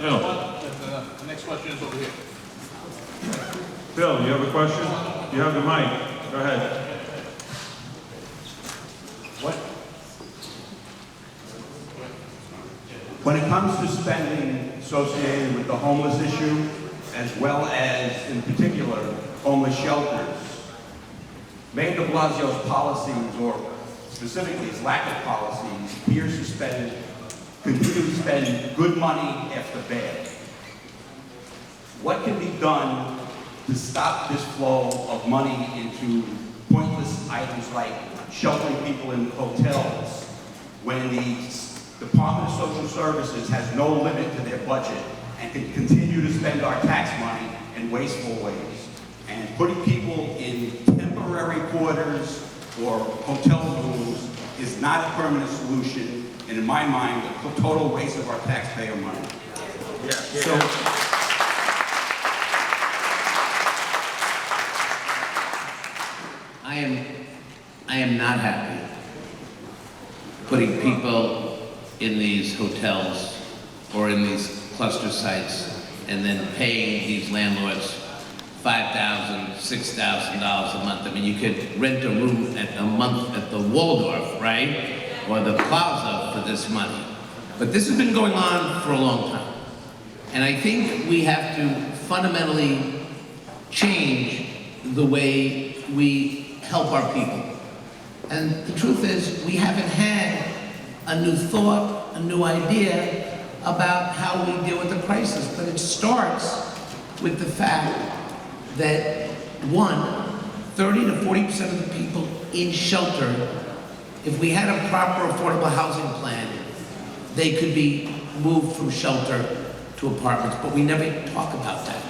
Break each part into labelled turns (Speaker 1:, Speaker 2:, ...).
Speaker 1: Bill.
Speaker 2: The next question is over here.
Speaker 1: Bill, you have a question? You have the mic. Go ahead.
Speaker 3: When it comes to spending associated with the homeless issue, as well as, in particular, homeless shelters, Mayor de Blasio's policies, or specifically his lack of policies, appears to continue to spend good money after bad. What can be done to stop this flow of money into pointless items like sheltering people in hotels when the Department of Social Services has no limit to their budget and can continue to spend our tax money in wasteful ways? And putting people in temporary quarters or hotel rooms is not a permanent solution, and in my mind, a total waste of our taxpayer money.
Speaker 1: Yeah.
Speaker 3: So,
Speaker 4: I am not happy putting people in these hotels or in these cluster sites and then paying these landlords $5,000, $6,000 a month. I mean, you could rent a room a month at the Waldorf, right? Or the Plaza for this money. But this has been going on for a long time. And I think we have to fundamentally change the way we help our people. And the truth is, we haven't had a new thought, a new idea about how we deal with the crisis. But it starts with the fact that, one, 30 to 40% of the people in shelter, if we had a proper affordable housing plan, they could be moved from shelter to apartments, but we never talk about that.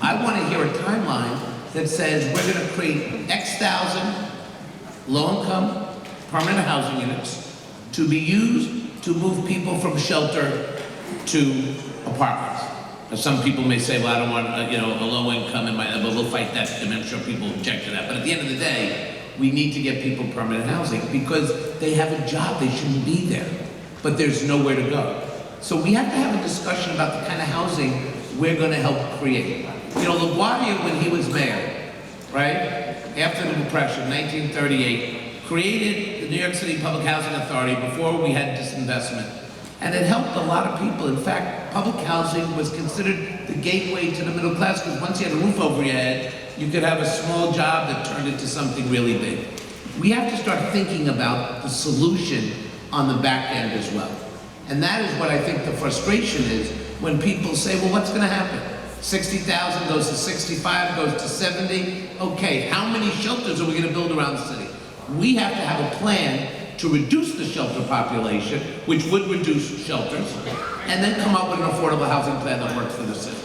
Speaker 4: I want to hear a timeline that says we're going to create X thousand low-income permanent housing units to be used to move people from shelter to apartments. Now, some people may say, well, I don't want a low income in my, but we'll fight that, and I'm sure people object to that. But at the end of the day, we need to get people permanent housing because they have a job, they shouldn't be there, but there's nowhere to go. So we have to have a discussion about the kind of housing we're going to help create. You know, LaGuardia, when he was mayor, right, after the Depression, 1938, created the New York City Public Housing Authority before we had disinvestment. And it helped a lot of people. In fact, public housing was considered the gateway to the middle class because once you had a roof over your head, you could have a small job that turned into something really big. We have to start thinking about the solution on the back end as well. And that is what I think the frustration is when people say, well, what's going to happen? 60,000 goes to 65, goes to 70. Okay, how many shelters are we going to build around the city? We have to have a plan to reduce the shelter population, which would reduce shelters, and then come up with an affordable housing plan that works for the city.